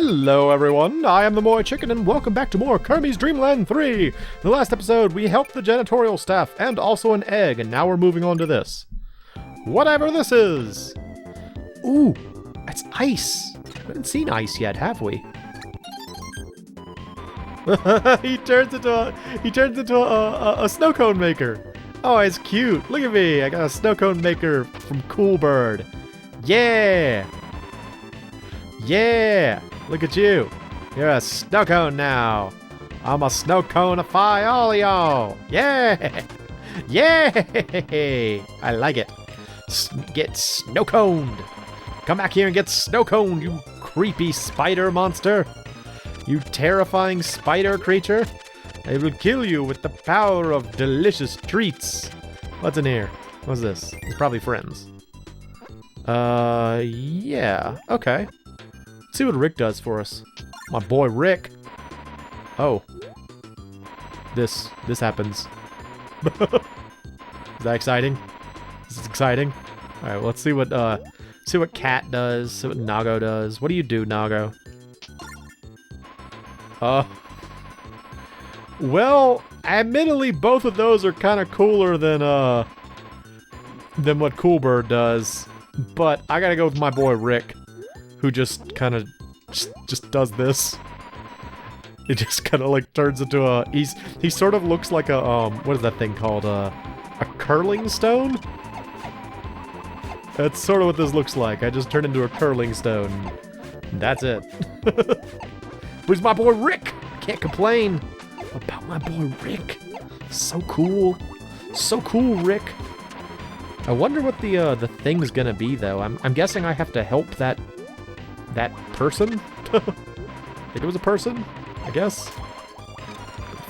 Hello everyone, I am the MoeChicken and welcome back to more Kirby's Dreamland 3! In the last episode, we helped the janitorial staff and also an egg, and now we're moving on to this. Whatever this is! Ooh, that's ice! We haven't seen ice yet, have we? he turns into a snow cone maker! Oh, it's cute! Look at me! I got a snow cone maker from Cool Bird. Yeah! Yeah! Look at you. You're a snow cone now. I'm a snow cone-ify all of y'all. Yeah! Yeah! I like it. Get snow coned. Come back here and get snow coned, you creepy spider monster. You terrifying spider creature. I will kill you with the power of delicious treats. What's in here? What's this? It's probably friends. Yeah. Okay. Let's see what Rick does for us. My boy Rick. Oh. This happens. Is that exciting? This is exciting. Alright, well, let's see what Cat does, see what Nago does. What do you do, Nago? Well, admittedly, both of those are kind of cooler than what Cool Bird does. But I gotta go with my boy Rick, who just kind of just does this. It just kind of like turns into a he sort of looks like a what is that thing called, a curling stone? That's sort of what this looks like. I just turned into a curling stone. That's it. Where's my boy Rick? Can't complain about my boy Rick. So cool. So cool, Rick. I wonder what the thing's gonna be, though. I'm guessing I have to help that person? I think it was a person, I guess.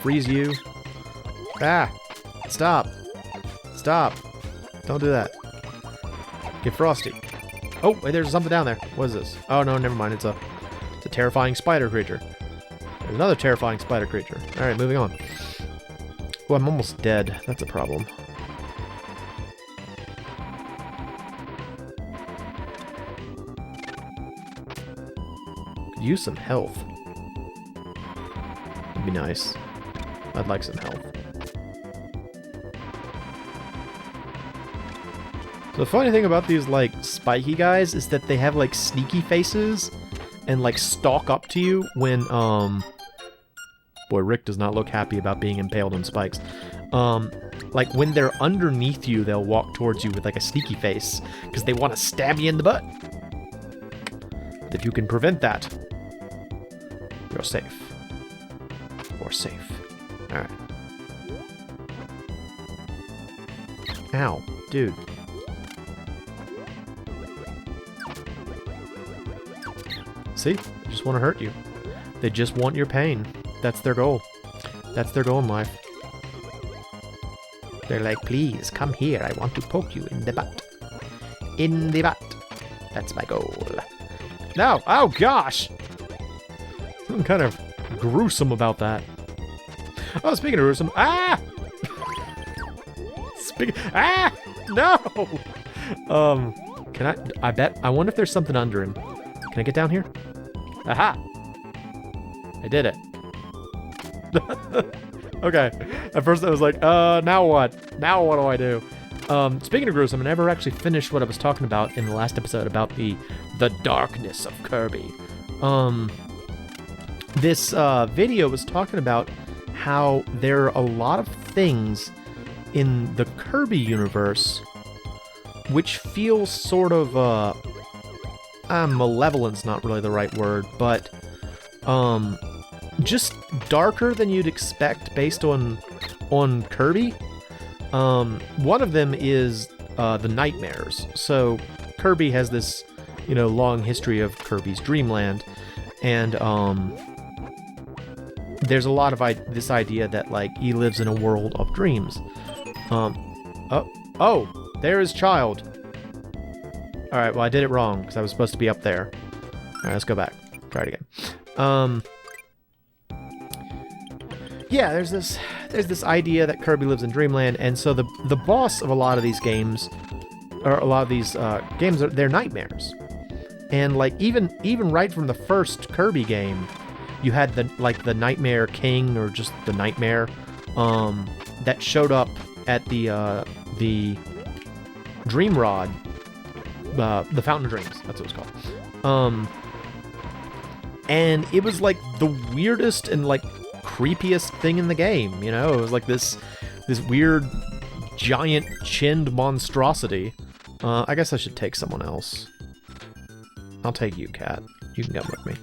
Freeze you. Ah! Stop. Stop. Don't do that. Get Frosty. Oh, wait, there's something down there. What is this? Oh, no, never mind. It's a terrifying spider creature. There's another terrifying spider creature. Alright, moving on. Oh, I'm almost dead. That's a problem. Could use some health. Would be nice. I'd like some health. So the funny thing about these, like, spiky guys is that they have, like, sneaky faces and, like, stalk up to you when, Boy, Rick does not look happy about being impaled on spikes. Like, when they're underneath you, they'll walk towards you with, like, a sneaky face, because they want to stab you in the butt. But if you can prevent that, you're safe. Or safe. Alright. Ow, dude. See? They just want to hurt you. They just want your pain. That's their goal. That's their goal in life. They're like, please, come here. I want to poke you in the butt. In the butt. That's my goal. No! Oh, gosh! Something kind of gruesome about that. Oh, speaking of gruesome... Ah! Ah! No! Can I wonder if there's something under him. Can I get down here? Aha! I did it. Okay. At first I was like, now what? Now what do I do? Speaking of gruesome, I never actually finished what I was talking about in the last episode about the darkness of Kirby. This video was talking about how there are a lot of things in the Kirby universe which feel sort of, malevolent's not really the right word, but, just darker than you'd expect based on Kirby. One of them is the nightmares. So Kirby has this, long history of Kirby's Dreamland, and there's a lot of this idea that, like, he lives in a world of dreams. Oh, there is Child. All right, well, I did it wrong because I was supposed to be up there. All right, let's go back. Try it again. Yeah, there's this idea that Kirby lives in Dreamland, and so the boss of a lot of these games, or a lot of these games, they're nightmares. And like even right from the first Kirby game, you had the Nightmare King, or just the Nightmare, that showed up at the Dream Rod, the Fountain of Dreams. That's what it's called. And it was like the weirdest and like creepiest thing in the game. You know, it was like this weird giant chinned monstrosity. I guess I should take someone else. I'll take you, Cat. You can come with me.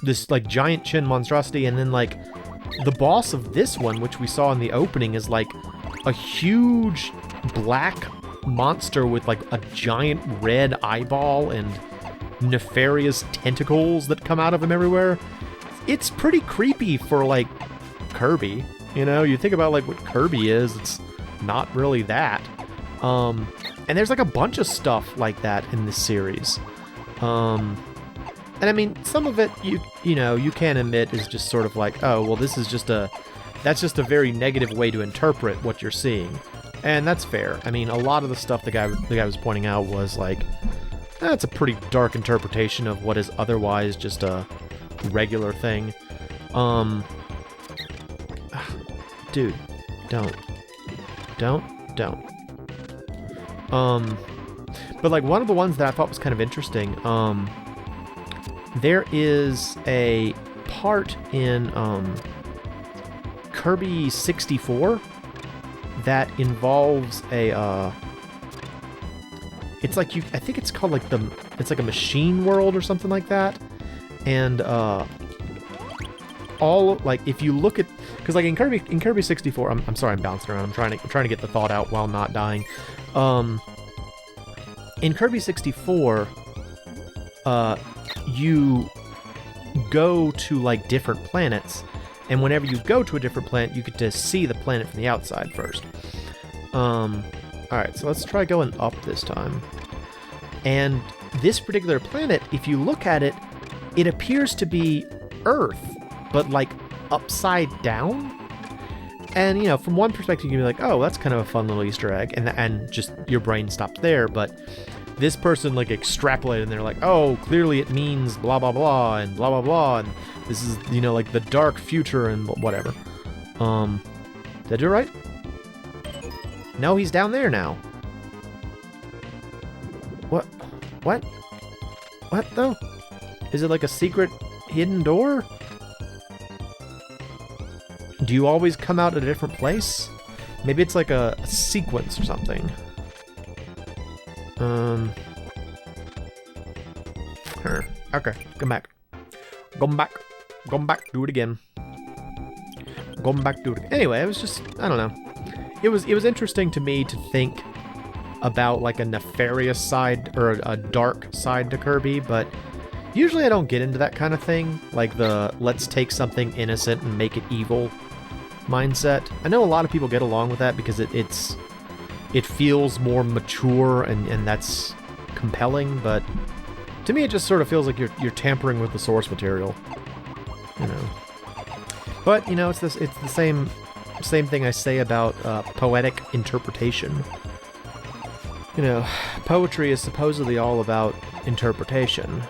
This like giant chin monstrosity, and then like the boss of this one, which we saw in the opening, is like a huge black monster with like a giant red eyeball and nefarious tentacles that come out of him everywhere. It's pretty creepy for like Kirby. You know, you think about like what Kirby is, it's not really that. And there's like a bunch of stuff like that in this series. And I mean, some of it you know, you can admit is just sort of like, oh, well, this is that's just a very negative way to interpret what you're seeing. And that's fair. I mean, a lot of the stuff the guy was pointing out was like, that's a pretty dark interpretation of what is otherwise just a regular thing. Dude, don't. But like one of the ones that I thought was kind of interesting, there is a part in Kirby 64 that involves a it's like I think it's called like it's like a machine world or something like that. And all like if you look at, because like in Kirby 64, I'm sorry, I'm bouncing around. I'm trying to get the thought out while not dying. In Kirby 64, you go to like different planets, and whenever you go to a different planet, you get to see the planet from the outside first. Alright, so let's try going up this time. And this particular planet, if you look at it, it appears to be Earth, but like upside down. And, you know, from one perspective, you can be like, oh, that's kind of a fun little Easter egg, and just your brain stops there. But this person like extrapolated, and they're like, oh, clearly it means blah blah blah and blah blah blah, and this is, you know, like the dark future and whatever. Did I do it right? No, he's down there now. What? What though? Is it like a secret hidden door? Do you always come out at a different place? Maybe it's like a sequence or something. Okay, come back. Come back, do it again. Come back, do it again. Anyway, it was just, I don't know. It was interesting to me to think about like a nefarious side or a dark side to Kirby, but usually I don't get into that kind of thing, like the let's take something innocent and make it evil mindset. I know a lot of people get along with that because it feels more mature and that's compelling, but to me it just sort of feels like you're tampering with the source material, you know. But you know, it's the same thing I say about poetic interpretation. You know, poetry is supposedly all about interpretation,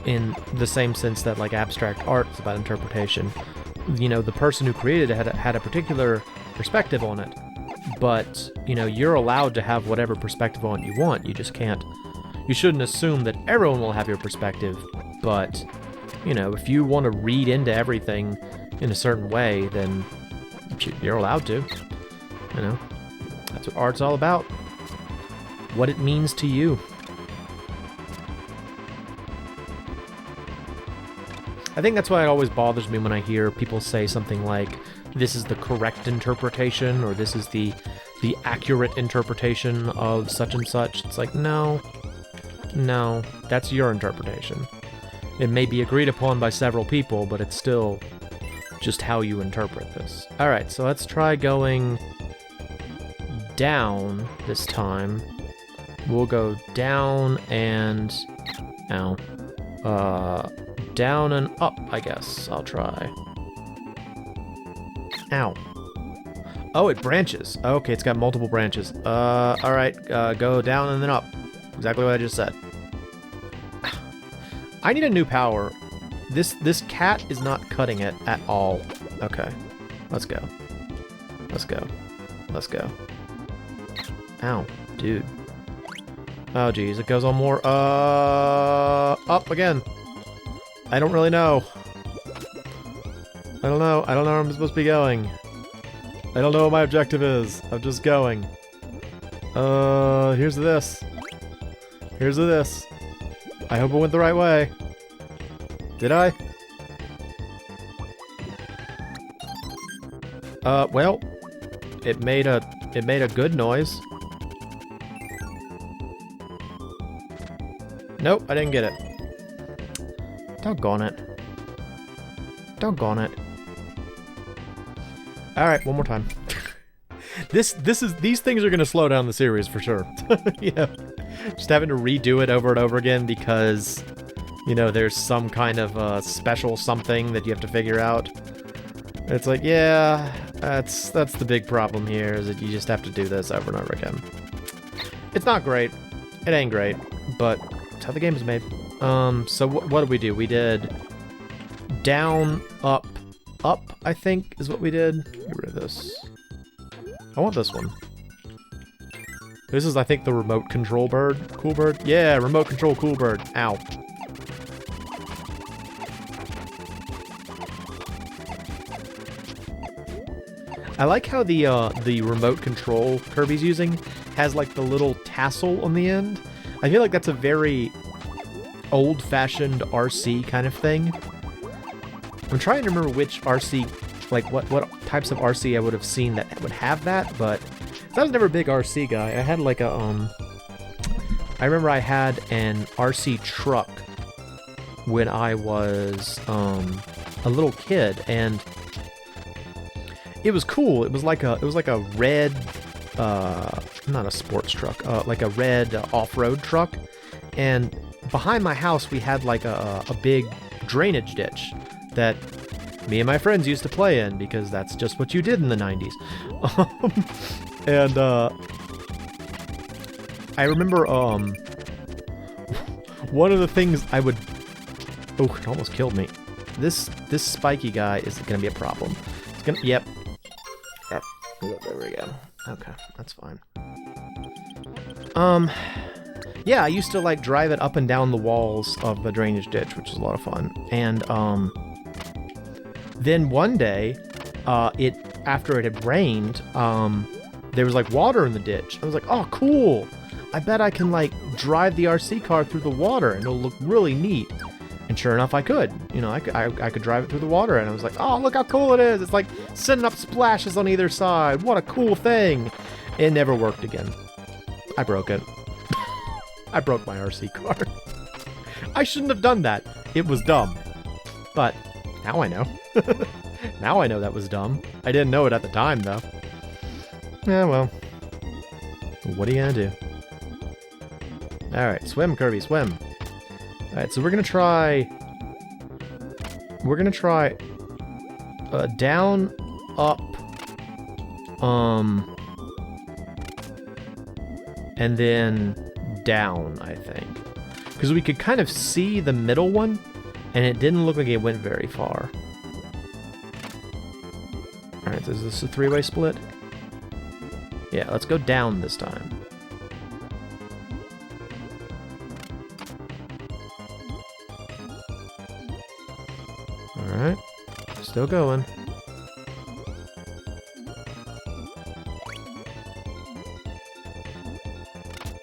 in the same sense that like abstract art is about interpretation. You know, the person who created it had a particular perspective on it, but you know, you're allowed to have whatever perspective on it you want. You just can't, you shouldn't assume that everyone will have your perspective, but you know, if you want to read into everything in a certain way, then you're allowed to. You know, that's what art's all about. What it means to you. I think that's why it always bothers me when I hear people say something like, this is the correct interpretation, or this is the accurate interpretation of such and such. It's like, no, that's your interpretation. It may be agreed upon by several people, but it's still just how you interpret this. Alright, so let's try going down this time. We'll go down and... ow. Down and up, I guess. I'll try. Ow. Oh, it branches. Okay, it's got multiple branches. Alright, go down and then up. Exactly what I just said. I need a new power. This cat is not cutting it at all. Okay. Let's go. Let's go. Let's go. Ow, dude. Oh, geez, it goes on more. Up again. I don't really know. I don't know. I don't know where I'm supposed to be going. I don't know what my objective is. I'm just going. Here's this. Here's this. I hope I went the right way. Did I? Well, it made a good noise. Nope, I didn't get it. Doggone it. Doggone it. Alright, one more time. These things are gonna slow down the series for sure. You know, just having to redo it over and over again because, you know, there's some kind of special something that you have to figure out. It's like, yeah, that's the big problem here, is that you just have to do this over and over again. It's not great. It ain't great, but it's how the game is made. So what did we do? We did down, up, up, I think, is what we did. Get rid of this. I want this one. This is, I think, the remote control bird. Cool bird? Yeah, remote control cool bird. Ow. I like how the remote control Kirby's using has, like, the little tassel on the end. I feel like that's a very old-fashioned RC kind of thing. I'm trying to remember which RC, like, what types of RC I would have seen that would have that, but I was never a big RC guy. I had, like, I remember I had an RC truck when I was, a little kid, and it was cool. It was like a red, not a sports truck, like a red off-road truck, and behind my house we had like a big drainage ditch that me and my friends used to play in because that's just what you did in the 90s. And I remember one of the things I would, oh, it almost killed me. This spiky guy is gonna be a problem. It's gonna, yep. There we go. Okay, that's fine. Yeah, I used to like drive it up and down the walls of the drainage ditch, which was a lot of fun. And then one day, after it had rained, there was like water in the ditch. I was like, oh, cool! I bet I can like drive the RC car through the water, and it'll look really neat. And sure enough, I could. You know, I could drive it through the water, and I was like, oh, look how cool it is! It's like sending up splashes on either side. What a cool thing! It never worked again. I broke it. I broke my RC car. I shouldn't have done that. It was dumb. But now I know. Now I know that was dumb. I didn't know it at the time, though. Yeah, well. What are you gonna do? Alright, swim, Kirby, swim. Alright, so we're gonna try down, up, and then down, I think. Because we could kind of see the middle one, and it didn't look like it went very far. Alright, so is this a three-way split? Yeah, let's go down this time. Alright, still going.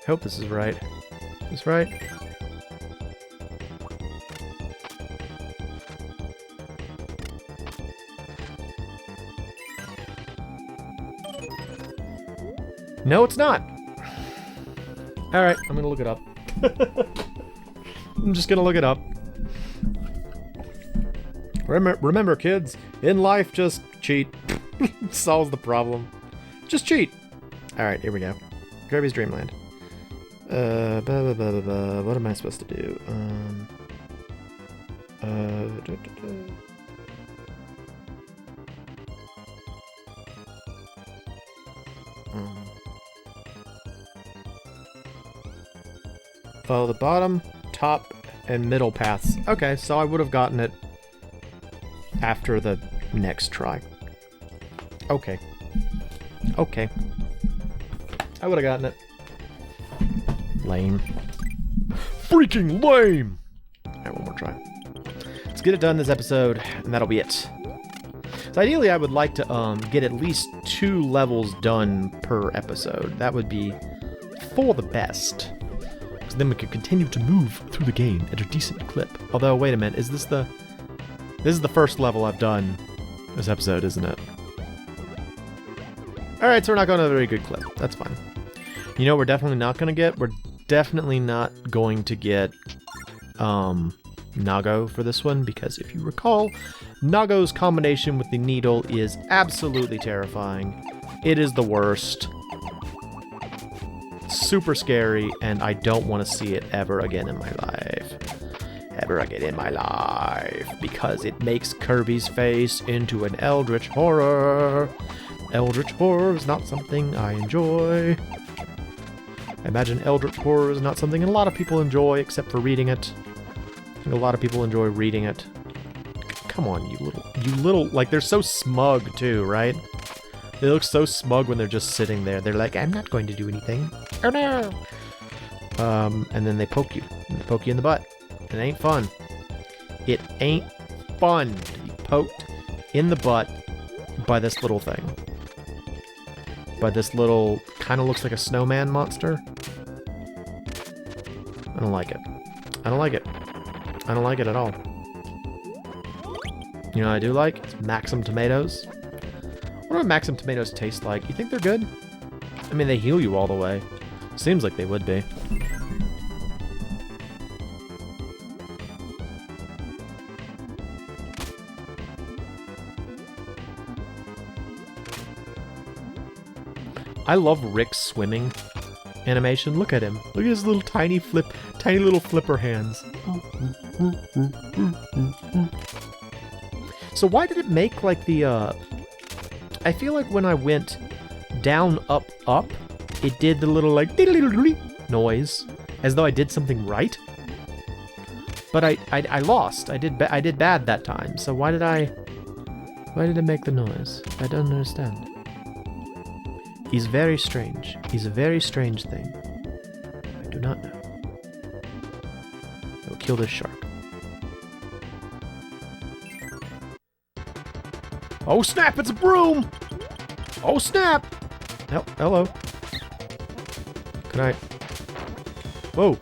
Hope this is right. Is this right? No, it's not! Alright, I'm gonna look it up. I'm just gonna look it up. Remember, kids, in life, just cheat. Solves the problem. Just cheat! Alright, here we go. Kirby's Dreamland. What am I supposed to do? Follow the bottom, top, and middle paths. Okay, so I would have gotten it after the next try. Okay. Okay. I would have gotten it. Lame. Freaking lame! Alright, one more try. Let's get it done this episode, and that'll be it. So ideally, I would like to get at least 2 levels done per episode. That would be for the best. Because then we could continue to move through the game at a decent clip. Although, wait a minute, is this the... This is the first level I've done this episode, isn't it? Alright, so we're not going at a very good clip. That's fine. You know we're definitely not going to get? We're definitely not going to get Nago for this one, because if you recall, Nago's combination with the needle is absolutely terrifying. It is the worst. Super scary, and I don't want to see it ever again in my life. Ever again in my life. Because it makes Kirby's face into an eldritch horror. Eldritch horror is not something I enjoy. I imagine eldritch horror is not something a lot of people enjoy, except for reading it. I think a lot of people enjoy reading it. Come on, you little, like, they're so smug too, right? They look so smug when they're just sitting there. They're like, I'm not going to do anything. Oh no! And then they poke you. And they poke you in the butt. It ain't fun. It ain't fun to be poked in the butt by this little thing. By this little, kind of looks like a snowman monster. I don't like it. I don't like it. I don't like it at all. You know what I do like? It's Maxim tomatoes. What do Maxim tomatoes taste like? You think they're good? I mean, they heal you all the way. Seems like they would be. I love Rick's swimming animation. Look at him. Look at his little tiny little flipper hands. So why did it make like the, I feel like when I went down, up, up, it did the little like noise, as though I did something right. But I lost. I did bad that time. So why did it make the noise? I don't understand. He's very strange. He's a very strange thing. I do not know. I will kill this shark. Oh snap, it's a broom! Oh snap! Oh, hello. Can I... Whoa!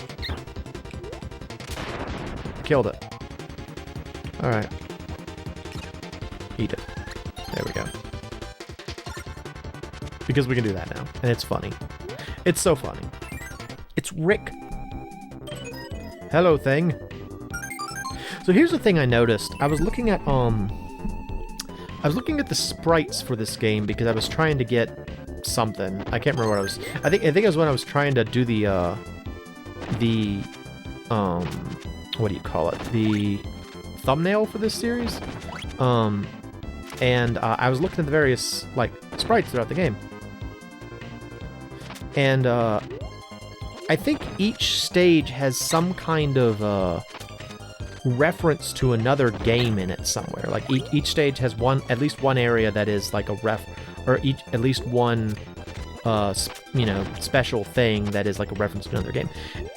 Killed it. Alright. Eat it. There we go. Because we can do that now. And it's funny. It's so funny. It's Rick. Hello, thing. So here's the thing I noticed. I was looking at the sprites for this game because I was trying to get something. I can't remember what I was... I think it was when I was trying to do the what do you call it? The thumbnail for this series. And I was looking at the various, like, sprites throughout the game. And, I think each stage has some kind of, reference to another game in it somewhere. Like, each stage has at least one area that is, like, at least one, you know, special thing that is, like, a reference to another game.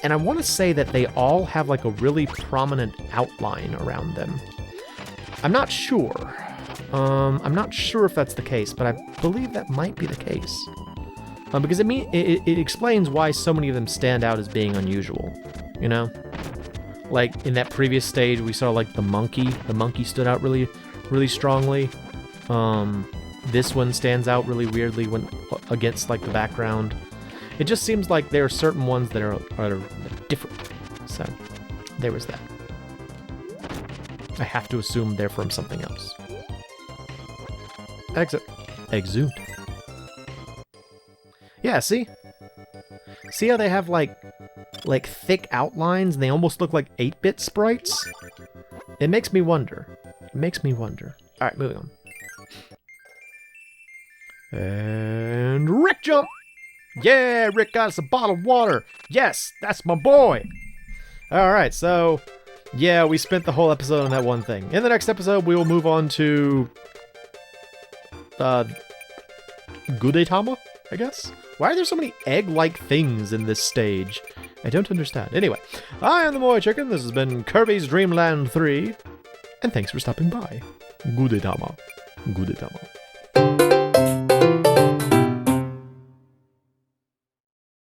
And I want to say that they all have, like, a really prominent outline around them. I'm not sure. I'm not sure if that's the case, but I believe that might be the case. Because it explains why so many of them stand out as being unusual, you know? Like, in that previous stage, we saw, like, the monkey. The monkey stood out really, really strongly. This one stands out really weirdly when against, like, the background. It just seems like there are certain ones that are different. So, there was that. I have to assume they're from something else. Exit. Exude. Yeah, see? See how they have, like thick outlines and they almost look like 8-bit sprites? It makes me wonder. It makes me wonder. Alright, moving on. And Rick jump! Yeah, Rick got us a bottle of water. Yes, that's my boy. Alright, so, yeah, we spent the whole episode on that one thing. In the next episode, we will move on to... Gudetama, I guess? Why are there so many egg-like things in this stage? I don't understand. Anyway, I am the MoeChicken. This has been Kirby's Dreamland 3. And thanks for stopping by. Gudetama. Gudetama.